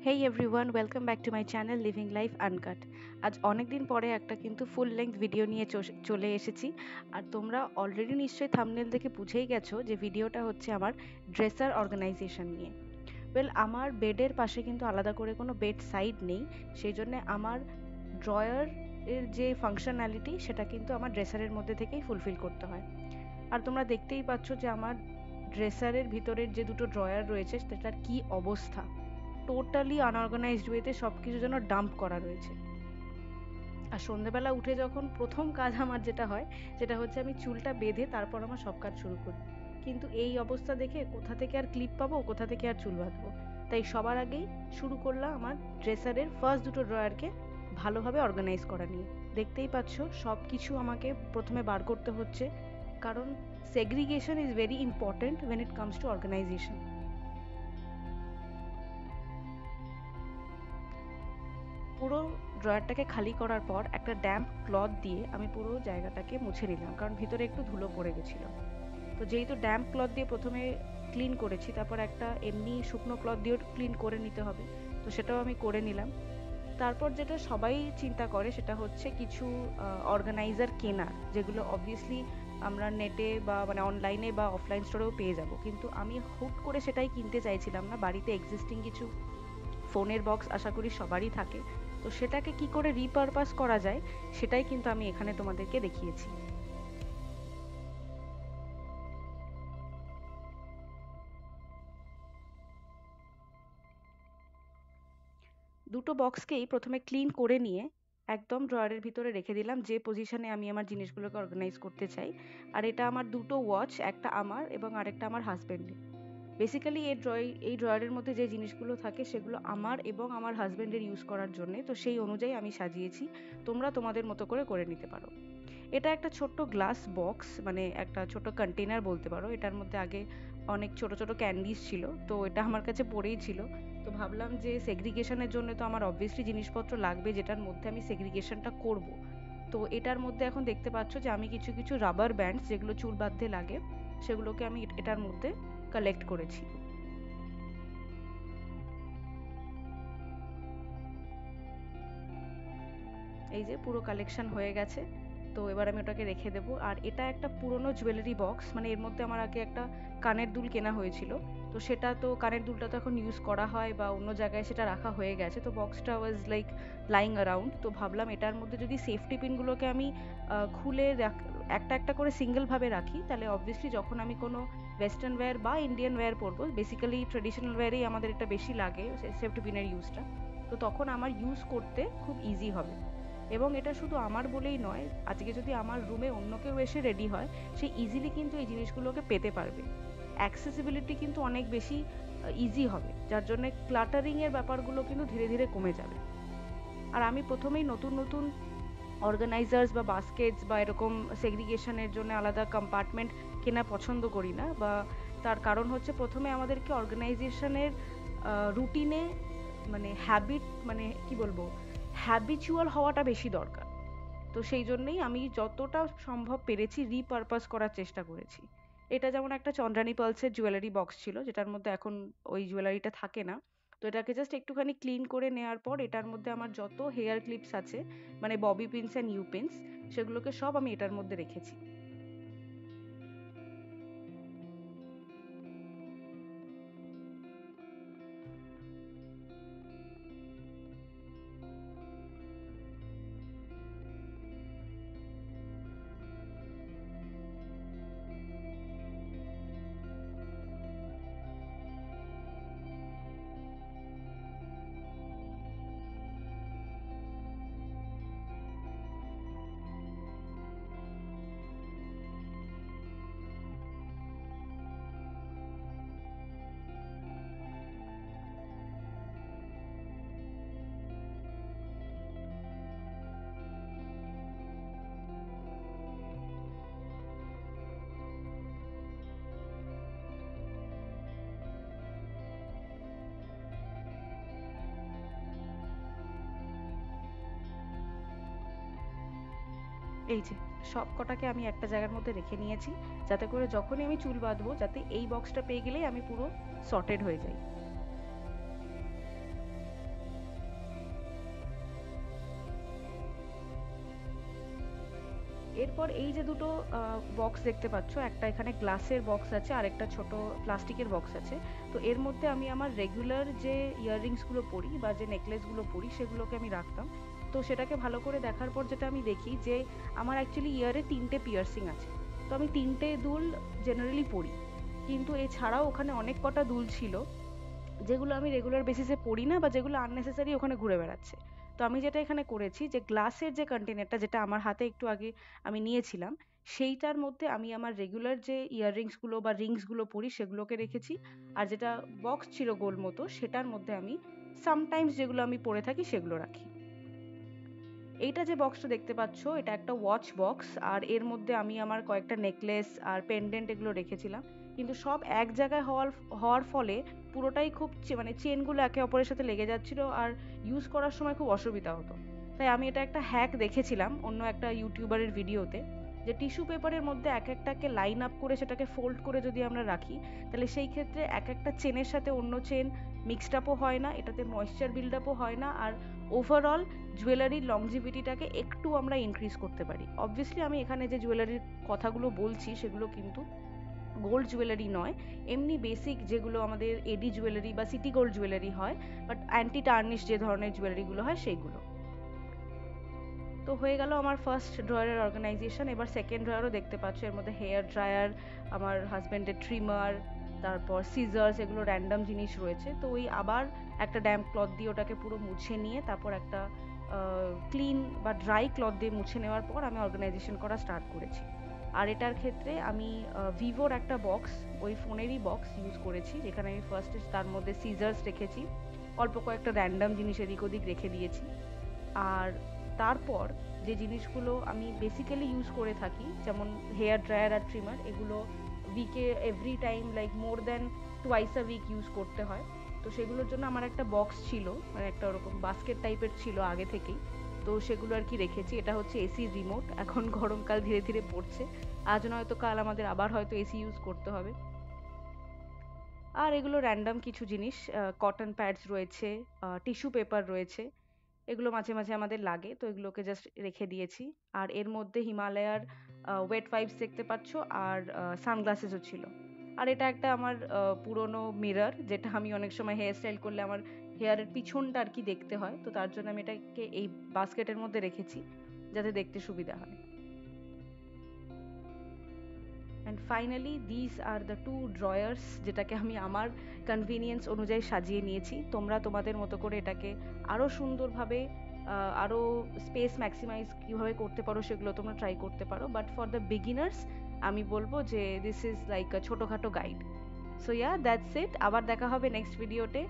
Hey everyone, welcome back to my channel living life uncut. আজ অনেক দিন পরে একটা কিন্তু ফুল লেন্থ ভিডিও নিয়ে চলে এসেছি। আর তোমরা অলরেডি নিশ্চয়ই থাম্বনেল দেখে বুঝেই গেছো যে ভিডিওটা হচ্ছে আমার ড্রেসার অর্গানাইজেশন নিয়ে। আমার বেডের পাশে কিন্তু আলাদা করে কোনো বেড সাইড নেই, সেই জন্য আমার ড্রয়ার এর যে ফাংশনালিটি সেটা কিন্তু আমার ড্রেসারের মধ্যে থেকেই ফুলফিল করতে হয়। আর তোমরা দেখতেই পাচ্ছ যে আমার ড্রেসারের ভিতরের যে দুটো ড্রয়ার রয়েছে সেটার কি অবস্থা। টোটালি আনঅর্গানাইজড ওয়েতে সব কিছু যেন ডাম্প করা রয়েছে। আর সন্ধেবেলা উঠে যখন প্রথম কাজ আমার যেটা হয় সেটা হচ্ছে আমি চুলটা বেঁধে তারপর আমার সব কাজ শুরু করি। কিন্তু এই অবস্থা দেখে কোথা থেকে আর ক্লিপ পাবো, কোথা থেকে আর চুল বাঁধবো, তাই সবার আগেই শুরু করলাম আমার ড্রেসারের ফার্স্ট দুটো ড্রয়ারকে ভালোভাবে অর্গানাইজ করা নিয়ে। দেখতেই পাচ্ছ সব কিছু আমাকে প্রথমে বার করতে হচ্ছে, কারণ segregation is very important when it comes to organization. পুরো ড্রয়ারটাকে খালি করার পর একটা ড্যাম্প ক্লথ দিয়ে আমি পুরো জায়গাটাকে মুছে নিলাম, কারণ ভিতরে একটু ধুলো পড়ে গেছিলো। তো যেহেতু ড্যাম্প ক্লথ দিয়ে প্রথমে ক্লিন করেছি, তারপর একটা এমনি শুকনো ক্লথ দিয়েও ক্লিন করে নিতে হবে, তো সেটাও আমি করে নিলাম। তারপর যেটা সবাই চিন্তা করে সেটা হচ্ছে কিছু অর্গানাইজার কেনা, যেগুলো অবভিয়াসলি আমরা নেটে বা মানে অনলাইনে বা অফলাইন স্টোরেও পেয়ে যাব, কিন্তু আমি হুট করে সেটাই কিনতে চাইছিলাম না। বাড়িতে এক্সিস্টিং কিছু ফোনের বক্স আশা করি সবারই থাকে, তো সেটাকে কি করে রিপারপাস করা যায় সেটাই কিন্তু আমি এখানে তোমাদেরকে দেখিয়েছি। দুটো বক্সকেই প্রথমে ক্লিন করে নিয়ে একদম ড্রয়ারের ভিতরে রেখে দিলাম, যে পজিশনে আমি আমার জিনিসগুলোকে অর্গানাইজ করতে চাই। আর এটা আমার দুটো ওয়াচ, একটা আমার এবং আরেকটা আমার হাজবেন্ডের। বেসিক্যালি এই ড্রয়ারের মধ্যে যে জিনিসগুলো থাকে সেগুলো আমার এবং আমার হাজবেন্ডের ইউজ করার জন্য, তো সেই অনুযায়ী আমি সাজিয়েছি। তোমরা তোমাদের মতো করে করে নিতে পারো। এটা একটা ছোট্ট গ্লাস বক্স, মানে একটা ছোট কন্টেনার বলতে পারো। এটার মধ্যে আগে অনেক ছোট ছোট ক্যান্ডিজ ছিল, তো এটা আমার কাছে পড়েই ছিল। তো ভাবলাম যে সেগ্রিগেশনের জন্য তো আমার অবভিয়াসলি জিনিসপত্র লাগবে যেটার মধ্যে আমি সেগ্রিগেশনটা করব। তো এটার মধ্যে এখন দেখতে পাচ্ছ যে আমি কিছু কিছু রাবার ব্যান্ডস যেগুলো চুল বাঁধতে লাগে সেগুলোকে আমি এটার মধ্যে কালেক্ট করেছি। এই যে পুরো কালেকশন হয়ে গেছে। তো এবার আমি ওটাকে রেখে দেবো। আর এটা একটা পুরনো জুয়েলারি বক্স, মানে এর মধ্যে আমার আগে একটা কানের দুল কেনা হয়েছিল, তো সেটা তো কানের দুলটা তো এখন ইউজ করা হয় বা অন্য জায়গায় সেটা রাখা হয়ে গেছে, তো বক্সটা ওয়াজ লাইক লাইং অ্যারাউন্ড। তো ভাবলাম এটার মধ্যে যদি সেফটি পিনগুলোকে আমি খুলে একটা একটা করে সিঙ্গেল ভাবে রাখি, তাহলে অবভিয়াসলি যখন আমি কোনো ওয়েস্টার্ন ওয়্যার বা ইন্ডিয়ান ওয়্যার পরবো, বেসিক্যালি ট্রেডিশনাল ওয়্যারেই আমাদের এটা বেশি লাগে সেফটি পিনের ইউজটা, তো তখন আমার ইউজ করতে খুব ইজি হবে। এবং এটা শুধু আমার বলেই নয়, আজকে যদি আমার রুমে অন্য কেউ এসে রেডি হয়, সে ইজিলি কিন্তু এই জিনিসগুলোকে পেতে পারবে। অ্যাক্সেসিবিলিটি কিন্তু অনেক বেশি ইজি হবে, যার জন্য ক্লাটারিং এর ব্যাপারগুলো কিন্তু ধীরে ধীরে কমে যাবে। আর আমি প্রথমেই নতুন নতুন অর্গানাইজার্স বা বাস্কেটস বা এরকম সেগ্রিগেশনের জন্য আলাদা কম্পার্টমেন্ট কেনা পছন্দ করি না। বা তার কারণ হচ্ছে প্রথমে আমাদেরকে অর্গানাইজেশনের রুটিনে মানে হ্যাবিট, মানে কি বলবো, হ্যাবিচুয়াল হওয়াটা বেশি দরকার। তো সেই জন্যই আমি যতটা সম্ভব পেরেছি রিপারপাস করার চেষ্টা করেছি। এটা যেমন একটা চন্দ্রানী পার্লসের জুয়েলারি বক্স ছিল, যেটার মধ্যে এখন ওই জুয়েলারিটা থাকে না। তো এটাকে জাস্ট একটুখানি ক্লিন করে নেওয়ার পর এটার মধ্যে আমার যত হেয়ার ক্লিপস আছে, মানে bobby pins and U pins, সেগুলোকে সব আমি এটার মধ্যে রেখেছি। এই যে সব কটাকে আমি একটা জায়গার মধ্যে রেখে নিয়েছি, যাতে করে যখনই আমি চুল বাঁধবো যাতে এই বক্সটা পেয়ে গেলেই আমি পুরো সর্টেড হয়ে যাই। এরপর এই যে দুটো বক্স দেখতে পাচ্ছ, একটা এখানে গ্লাসের বক্স আছে আর একটা ছোট প্লাস্টিকের বক্স আছে। তো এর মধ্যে আমি আমার রেগুলার যে ইয়াররিংসগুলো পরি বা যে নেকলেসগুলো পরি সেগুলোকে আমি রাখতাম। তো সেটাকে ভালো করে দেখার পর যেটা আমি দেখি যে আমার অ্যাকচুয়ালি ইয়ারে 3টে পিয়ার্সিং আছে। তো আমি 3টে দুল জেনারেলি পরি, কিন্তু এছাড়াও ওখানে অনেক কটা দুল ছিল যেগুলো আমি রেগুলার বেসিসে পড়ি না বা যেগুলো আননেসেসারি ওখানে ঘুরে বেড়াচ্ছে। তো আমি যেটা এখানে করেছি যে গ্লাসের যে কন্টেনারটা যেটা আমার হাতে একটু আগে আমি নিয়েছিলাম, সেইটার মধ্যে আমি আমার রেগুলার যে ইয়াররিংসগুলো বা রিংসগুলো পরি সেগুলোকে রেখেছি। আর যেটা বক্স ছিল গোল মতো সেটার মধ্যে আমি সামটাইমস যেগুলো আমি পরে থাকি সেগুলো রাখি। এইটা যে বক্সটা দেখতে পাচ্ছ এটা একটা ওয়াচ বক্স, আর এর মধ্যে আমি আমার কয়েকটা নেকলেস আর পেন্ডেন্ট এগুলো রেখেছিলাম। কিন্তু সব এক জায়গায় হওয়ার ফলে পুরোটাই খুব মানে চেনগুলো একে অপরের সাথে লেগে যাচ্ছিল আর ইউজ করার সময় খুব অসুবিধা হতো। তাই আমি এটা একটা হ্যাক দেখেছিলাম অন্য একটা ইউটিউবারের ভিডিওতে, যে টিস্যু পেপারের মধ্যে এক একটাকে লাইন আপ করে সেটাকে ফোল্ড করে যদি আমরা রাখি, তাহলে সেই ক্ষেত্রে এক একটা চেনের সাথে অন্য চেন মিক্সড আপও হয় না, এটাতে ময়েশ্চার বিল্ড আপও হয় না, আর ওভারঅল জুয়েলারির লংজিভিটিটাকে একটু আমরা ইনক্রিজ করতে পারি। অবভিয়াসলি আমি এখানে যে জুয়েলারির কথাগুলো বলছি সেগুলো কিন্তু গোল্ড জুয়েলারি নয়, এমনি বেসিক যেগুলো আমাদের এডি জুয়েলারি বা সিটি গোল্ড জুয়েলারি হয়, বাট অ্যান্টি টার্নিশ যে ধরনের জুয়েলারিগুলো হয় সেইগুলো। তো হয়ে গেল আমার ফার্স্ট ড্রয়ারের অর্গানাইজেশন। এবার সেকেন্ড ড্রয়ারও দেখতে পাচ্ছ, এর মধ্যে হেয়ার ড্রায়ার, আমার হাজব্যান্ডের ট্রিমার, তারপর সিজার্স, এগুলো র্যান্ডম জিনিস রয়েছে। তো ওই আবার একটা ড্যাম্প ক্লথ দিয়ে ওটাকে পুরো মুছে নিয়ে তারপর একটা ক্লিন বা ড্রাই ক্লথ দিয়ে মুছে নেওয়ার পর আমি অর্গানাইজেশন করা স্টার্ট করেছি। আর এটার ক্ষেত্রে আমি ভিভোর একটা বক্স, ওই ফোনেরই বক্স ইউজ করেছি, যেখানে আমি ফার্স্টে তার মধ্যে সিজার্স রেখেছি, অল্প কয়েকটা র্যান্ডম জিনিস এদিক ওদিক রেখে দিয়েছি। আর তারপর যে জিনিসগুলো আমি বেসিক্যালি ইউজ করে থাকি, যেমন হেয়ার ড্রায়ার আর ট্রিমার, এগুলো উইকে every time like more than twice a week use করতে হয়। তো সেগুলোর জন্য আমার একটা বক্স ছিল, মানে একটা ওরকম বাস্কেট টাইপের ছিল আগে থেকেই। তো সেগুলো আর কি রেখেছি। এটা হচ্ছে এসি রিমোট, এখন গরমকাল ধীরে ধীরে পড়ছে, আজ নয়তো কাল আমাদের আবার হয়তো এসি ইউজ করতে হবে। আর এগুলো র্যান্ডম কিছু জিনিস, কটন প্যাডস রয়েছে, টিস্যু পেপার রয়েছে, এগুলো মাঝে মাঝে আমাদের লাগে, তো এগুলোকে জাস্ট রেখে দিয়েছি। আর এর মধ্যে হিমালয়ার ওয়েট ওয়াইপস দেখতে পাচ্ছ, আর সানগ্লাসেসও ছিল। আর এটা একটা আমার পুরনো মিরর, যেটা আমি অনেক সময় হেয়ার স্টাইল করলে আমার হেয়ারের পিছনটা আর কি দেখতে হয়, তো তার জন্য আমি এটাকে এই বাস্কেটের মধ্যে রেখেছি যাতে দেখতে সুবিধা হয়। And finally this are the two drawers, যেটাকে আমি আমার কনভিনিয়েন্স অনুযায়ী সাজিয়ে নিয়েছি। তোমরা তোমাদের মতো করে এটাকে আরও সুন্দরভাবে আরও স্পেস ম্যাক্সিমাইজ কীভাবে করতে পারো সেগুলো তোমরা ট্রাই করতে পারো, বাট ফর দ্য বিগিনার্স আমি বলবো যে দিস ইজ লাইক আ ছোটোখাটো guide. So yeah, that's it. আবার দেখা হবে নেক্সট ভিডিওতে।